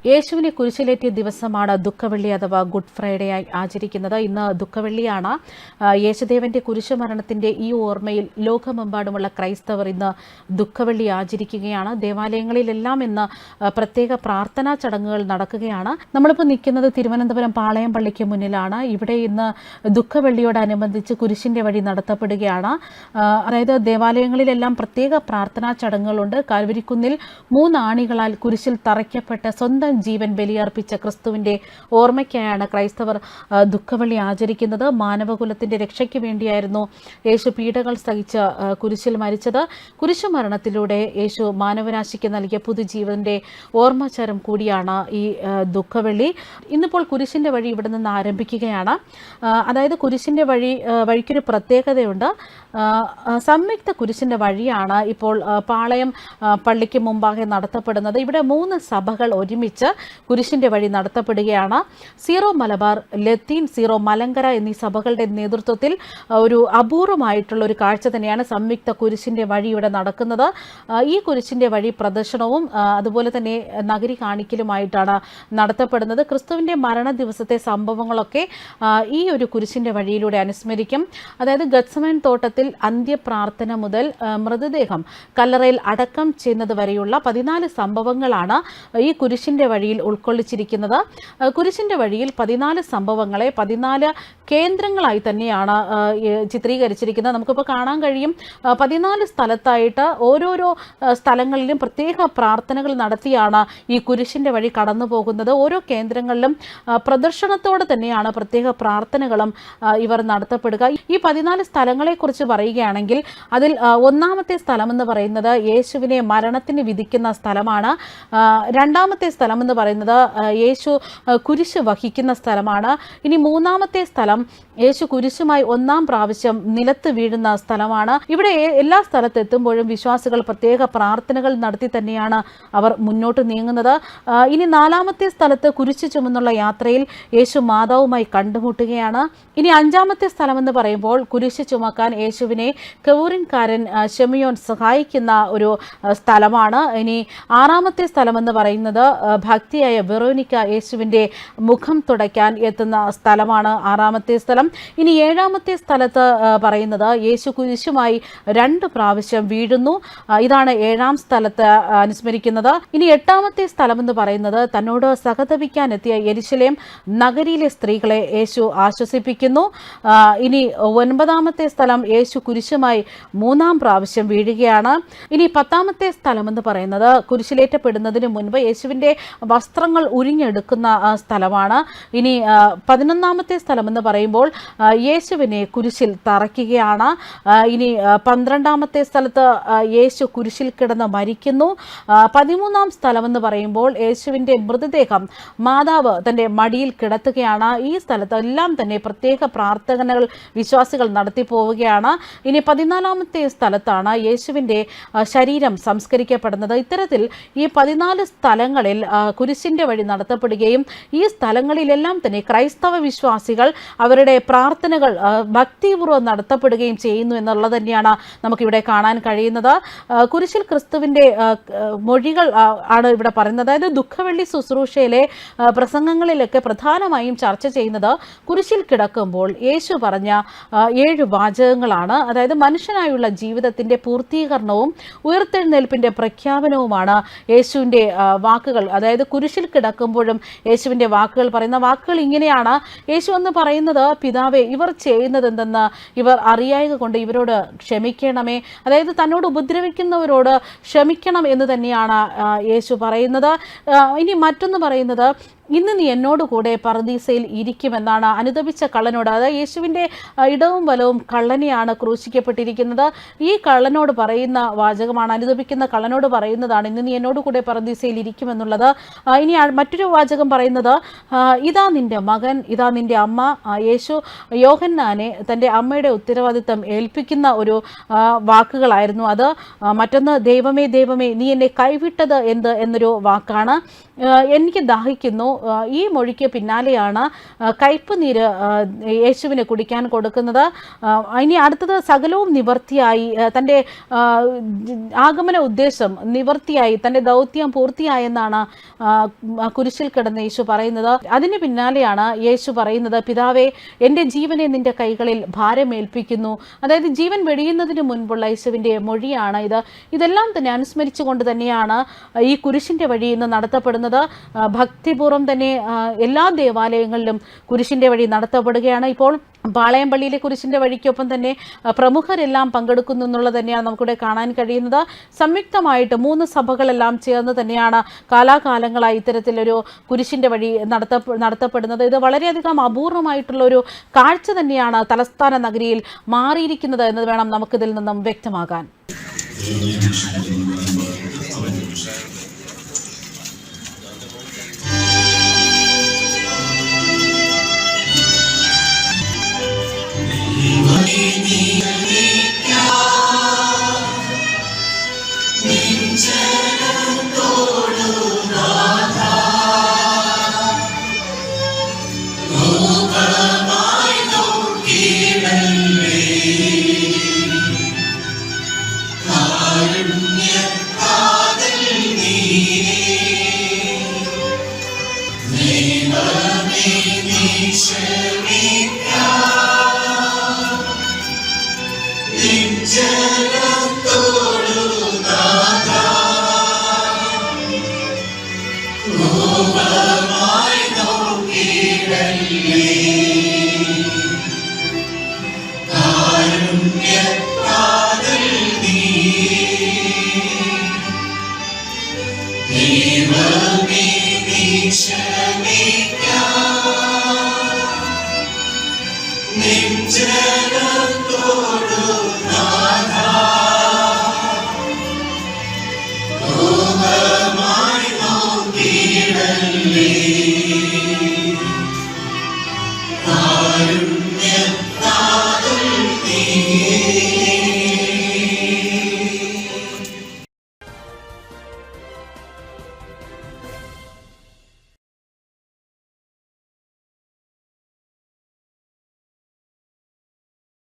യേശുവിനെ കുരിശിലേറ്റിയ ദിവസമാണ് ദുഃഖവെള്ളി അഥവാ ഗുഡ് ഫ്രൈഡേ ആയി ആചരിക്കുന്നത്. ഇന്ന് ദുഃഖവെള്ളിയാണ്. യേശുദേവന്റെ കുരിശുമരണത്തിന്റെ ഈ ഓർമ്മയിൽ ലോകമെമ്പാടുമുള്ള ക്രൈസ്തവർ ഇന്ന് ദുഃഖവെള്ളി ആചരിക്കുകയാണ്. ദേവാലയങ്ങളിലെല്ലാം ഇന്ന് പ്രത്യേക പ്രാർത്ഥനാ ചടങ്ങുകൾ നടക്കുകയാണ്. നമ്മളിപ്പോൾ നിൽക്കുന്നത് തിരുവനന്തപുരം പാളയം പള്ളിക്ക് മുന്നിലാണ്. ഇവിടെ ഇന്ന് ദുഃഖവെള്ളിയോടനുബന്ധിച്ച് കുരിശിന്റെ വഴി നടത്തപ്പെടുകയാണ്. അതായത് ദേവാലയങ്ങളിലെല്ലാം പ്രത്യേക പ്രാർത്ഥനാ ചടങ്ങുകളുണ്ട്. കാൽവരിക്കുന്നിൽ 3 ആണികളാൽ കുരിശിൽ തറയ്ക്കപ്പെട്ട സ്വന്തം ജീവൻ ബലിയർപ്പിച്ച ക്രിസ്തുവിന്റെ ഓർമ്മയ്ക്കായാണ് ക്രൈസ്തവർ ദുഃഖവെള്ളി ആചരിക്കുന്നത്. മാനവകുലത്തിന്റെ രക്ഷയ്ക്ക് വേണ്ടിയായിരുന്നു യേശു പീഡകൾ സഹിച്ച് കുരിശിൽ മരിച്ചത്. കുരിശുമരണത്തിലൂടെ യേശു മാനവരാശിക്ക് നൽകിയ പുതുജീവന്റെ ഓർമ്മചരം കൂടിയാണ് ഈ ദുഃഖവെള്ളി. ഇന്നിപ്പോൾ കുരിശിന്റെ വഴി ഇവിടെ നിന്ന് ആരംഭിക്കുകയാണ്. അതായത് കുരിശിന്റെ വഴിക്കൊരു പ്രത്യേകതയുണ്ട്. സംയുക്ത കുരിശിന്റെ വഴിയാണ് ഇപ്പോൾ പാളയം പള്ളിക്ക് മുമ്പാകെ നടത്തപ്പെടുന്നത്. ഇവിടെ 3 സഭകൾ ഒരുമിച്ച് കുരിശിന്റെ വഴി നടത്തപ്പെടുകയാണ്. സീറോ മലബാർ, ലത്തീൻ, സീറോ മലങ്കര എന്നീ സഭകളുടെ നേതൃത്വത്തിൽ ഒരു അപൂർവമായിട്ടുള്ള ഒരു കാഴ്ച തന്നെയാണ് സംയുക്ത കുരിശിന്റെ വഴി ഇവിടെ നടക്കുന്നത്. ഈ കുരിശിന്റെ വഴി പ്രദർശനവും അതുപോലെ തന്നെ നഗരി കാണിക്കലുമായിട്ടാണ് നടത്തപ്പെടുന്നത്. ക്രിസ്തുവിന്റെ മരണ ദിവസത്തെ സംഭവങ്ങളൊക്കെ ഈ ഒരു കുരിശിന്റെ വഴിയിലൂടെ അനുസ്മരിക്കും. അതായത് ഗത്സമൻ തോട്ടത്തിൽ അന്ത്യപ്രാർത്ഥന മുതൽ മൃതദേഹം കല്ലറയിൽ അടക്കം ചെയ്യുന്നത് വരെയുള്ള 14 സംഭവങ്ങളാണ് ഈ കുരിശിന്റെ വഴിയിൽ ഉൾക്കൊള്ളിച്ചിരിക്കുന്നത്. കുരിശിന്റെ വഴിയിൽ 14 സംഭവങ്ങളെ 14 കേന്ദ്രങ്ങളായി തന്നെയാണ് ചിത്രീകരിച്ചിരിക്കുന്നത്. നമുക്കിപ്പോൾ കാണാൻ കഴിയും 14 സ്ഥലത്തായിട്ട് ഓരോരോ സ്ഥലങ്ങളിലും പ്രത്യേക പ്രാർത്ഥനകൾ നടത്തിയാണ് ഈ കുരിശിന്റെ വഴി കടന്നു പോകുന്നത്. ഓരോ കേന്ദ്രങ്ങളിലും പ്രദർശനത്തോടെ തന്നെയാണ് പ്രത്യേക പ്രാർത്ഥനകളും ഇവർ നടത്തപ്പെടുക. ഈ 14 സ്ഥലങ്ങളെക്കുറിച്ച് പറയുകയാണെങ്കിൽ അതിൽ ഒന്നാമത്തെ സ്ഥലമെന്ന് പറയുന്നത് യേശുവിനെ മരണത്തിന് വിധിക്കുന്ന സ്ഥലമാണ്. രണ്ടാമത്തെ സ്ഥലം എന്ന് പറയുന്നത് യേശു കുരിശ് വഹിക്കുന്ന സ്ഥലമാണ്. ഇനി 3-ാമത്തെ സ്ഥലം യേശു കുരിശുമായി 1-ാം പ്രാവശ്യം നിലത്ത് വീഴുന്ന സ്ഥലമാണ്. ഇവിടെ എല്ലാ സ്ഥലത്തെത്തുമ്പോഴും വിശ്വാസികൾ പ്രത്യേക പ്രാർത്ഥനകൾ നടത്തി തന്നെയാണ് അവർ മുന്നോട്ട് നീങ്ങുന്നത്. ഇനി 4-ാമത്തെ സ്ഥലത്ത് കുരിശ് ചുമന്നുള്ള യാത്രയിൽ യേശു മാതാവുമായി കണ്ടുമുട്ടുകയാണ്. ഇനി 5-ാമത്തെ സ്ഥലമെന്ന് പറയുമ്പോൾ കുരിശ് ചുമക്കാൻ യേശുവിനെ കെവൂരിൻകാരൻ ശിമിയോൻ സഹായിക്കുന്ന ഒരു സ്ഥലമാണ്. ഇനി 6-ാമത്തെ സ്ഥലമെന്ന് പറയുന്നത് ഭക്തിയായ വെറോനിക്ക യേശുവിൻ്റെ മുഖം തുടയ്ക്കാൻ എത്തുന്ന സ്ഥലമാണ് 6-ാമത്തെ സ്ഥലം. ഇനി 7-ാമത്തെ സ്ഥലത്ത് പറയുന്നത് യേശു കുരിശുമായി 2 പ്രാവശ്യം വീഴുന്നു. ഇതാണ് 7-ാം സ്ഥലത്ത് അനുസ്മരിക്കുന്നത്. ഇനി 8-ാമത്തെ സ്ഥലമെന്ന് പറയുന്നത് തന്നോട് സഹതപിക്കാൻ എത്തിയ യെരുശലേം നഗരിയിലെ സ്ത്രീകളെ യേശു ആശ്വസിപ്പിക്കുന്നു. ഇനി 9-ാമത്തെ സ്ഥലം യേശു കുരിശുമായി 3-ാം പ്രാവശ്യം വീഴുകയാണ്. ഇനി 10-ാമത്തെ സ്ഥലമെന്ന് പറയുന്നത് കുരിശിലേറ്റപ്പെടുന്നതിന് മുൻപ് യേശുവിൻ്റെ വസ്ത്രങ്ങൾ ഉരിഞ്ഞെടുക്കുന്ന സ്ഥലമാണ്. ഇനി 11-ാമത്തെ സ്ഥലമെന്ന് പറയുമ്പോൾ യേശുവിനെ കുരിശിൽ തറയ്ക്കുകയാണ്. ഇനി 12-ാമത്തെ സ്ഥലത്ത് യേശു കുരിശിൽ കിടന്ന് മരിക്കുന്നു. 13-ാം സ്ഥലമെന്ന് പറയുമ്പോൾ യേശുവിൻ്റെ മൃതദേഹം മാതാവ് തൻ്റെ മടിയിൽ കിടത്തുകയാണ്. ഈ സ്ഥലത്തെല്ലാം തന്നെ പ്രത്യേക പ്രാർത്ഥനകൾ വിശ്വാസികൾ നടത്തി പോവുകയാണ്. ഇനി 14-ാമത്തെ സ്ഥലത്താണ് യേശുവിൻ്റെ ശരീരം സംസ്കരിക്കപ്പെടുന്നത്. ഇത്തരത്തിൽ ഈ 14 സ്ഥലങ്ങളിൽ കുരിശിൻ്റെ വഴി നടത്തപ്പെടുകയും ഈ സ്ഥലങ്ങളിലെല്ലാം തന്നെ ക്രൈസ്തവ വിശ്വാസികൾ അവരുടെ പ്രാർത്ഥനകൾ ഭക്തിപൂർവ്വം നടത്തപ്പെടുകയും ചെയ്യുന്നു എന്നുള്ളത് തന്നെയാണ് നമുക്കിവിടെ കാണാൻ കഴിയുന്നത്. കുരിശിൽ ക്രിസ്തുവിൻ്റെ മൊഴികൾ ആണ് ഇവിടെ പറയുന്നത്. അതായത് ദുഃഖവെള്ളി ശുശ്രൂഷയിലെ പ്രസംഗങ്ങളിലൊക്കെ പ്രധാനമായും ചർച്ച ചെയ്യുന്നത് കുരിശിൽ കിടക്കുമ്പോൾ യേശു പറഞ്ഞ 7 വാചകങ്ങളാണ്. അതായത് മനുഷ്യനായുള്ള ജീവിതത്തിൻ്റെ പൂർത്തീകരണവും ഉയർത്തെഴുന്നേൽപ്പിൻ്റെ പ്രഖ്യാപനവുമാണ് യേശുവിൻ്റെ വാക്കുകൾ. അതായത് കുരിശിൽ കിടക്കുമ്പോഴും യേശുവിൻ്റെ വാക്കുകൾ പറയുന്ന വാക്കുകൾ ഇങ്ങനെയാണ്. യേശു എന്ന് പറയുന്നത്, പിതാവേ, ഇവർ ചെയ്യുന്നത് എന്തെന്ന് ഇവർ അറിയായക കൊണ്ട് ഇവരോട് ക്ഷമിക്കണമേ. അതായത് തന്നോട് ഉപദ്രവിക്കുന്നവരോട് ക്ഷമിക്കണം എന്ന് തന്നെയാണ് യേശു പറയുന്നത്. ഇനി മറ്റൊന്ന് പറയുന്നത്, ഇന്ന് നീ എന്നോട് കൂടെ പറുദീസയിൽ ഇരിക്കുമെന്നാണ്. അനുതപിച്ച കള്ളനോട്, അതായത് യേശുവിൻ്റെ ഇടവും വലവും കള്ളനെയാണ് ക്രൂശിക്കപ്പെട്ടിരിക്കുന്നത്. ഈ കള്ളനോട് പറയുന്ന വാചകമാണ്, അനുതപിക്കുന്ന കള്ളനോട് പറയുന്നതാണ്, ഇന്ന് നീ എന്നോട് കൂടെ പറുദീസയിൽ ഇരിക്കുമെന്നുള്ളത്. ഇനി മറ്റൊരു വാചകം പറയുന്നത്, ഇതാ നിൻ്റെ മകൻ, ഇതാ നിൻ്റെ അമ്മ. യേശു യോഹന്നാനെ തൻ്റെ അമ്മയുടെ ഉത്തരവാദിത്തം ഏൽപ്പിക്കുന്ന ഒരു വാക്കുകളായിരുന്നു അത്. മറ്റൊന്ന്, ദൈവമേ ദൈവമേ നീ എന്നെ കൈവിട്ടത് എന്ത് എന്നൊരു വാക്കാണ്. എനിക്ക് ദാഹിക്കുന്നു. ഈ മൊഴിക്ക് പിന്നാലെയാണ് കയ്പ് നീര് യേശുവിന് കുടിക്കാൻ കൊടുക്കുന്നത്. ഇനി അടുത്തത് സകലവും നിവർത്തിയായി, തൻ്റെ ആഗമന ഉദ്ദേശം നിവർത്തിയായി, തൻ്റെ ദൗത്യം പൂർത്തിയായെന്നാണ് കുരിശിൽ കിടന്ന് യേശു പറയുന്നത്. അതിന് പിന്നാലെയാണ് യേശു പറയുന്നത്, പിതാവേ എൻ്റെ ജീവനെ നിൻ്റെ കൈകളിൽ ഭാരമേൽപ്പിക്കുന്നു. അതായത് ജീവൻ വെടിയുന്നതിന് മുൻപുള്ള യേശുവിൻ്റെ മൊഴിയാണ് ഇത്. ഇതെല്ലാം തന്നെ അനുസ്മരിച്ചുകൊണ്ട് തന്നെയാണ് ഈ കുരിശിൻ്റെ വഴി ഇന്ന് നടത്തപ്പെടുന്നത്. ഭക്തിപൂർവ്വം തന്നെ എല്ലാ ദേവാലയങ്ങളിലും കുരിശിൻ്റെ വഴി നടത്തപ്പെടുകയാണ്. ഇപ്പോൾ പാളയംപള്ളിയിലെ കുരിശിൻ്റെ വഴിക്കൊപ്പം തന്നെ പ്രമുഖരെല്ലാം പങ്കെടുക്കുന്നു എന്നുള്ളത് തന്നെയാണ് നമുക്കിവിടെ കാണാൻ കഴിയുന്നത്. സംയുക്തമായിട്ട് 3 സഭകളെല്ലാം ചേർന്ന് തന്നെയാണ് കാലാകാലങ്ങളായി ഇത്തരത്തിലൊരു കുരിശിൻ്റെ വഴി നടത്തപ്പെടുന്നത്. ഇത് വളരെയധികം അപൂർവമായിട്ടുള്ളൊരു കാഴ്ച തന്നെയാണ് തലസ്ഥാന നഗരിയിൽ മാറിയിരിക്കുന്നത് എന്നത് വേണം നമുക്കിതിൽ നിന്നും വ്യക്തമാകാൻ. Shall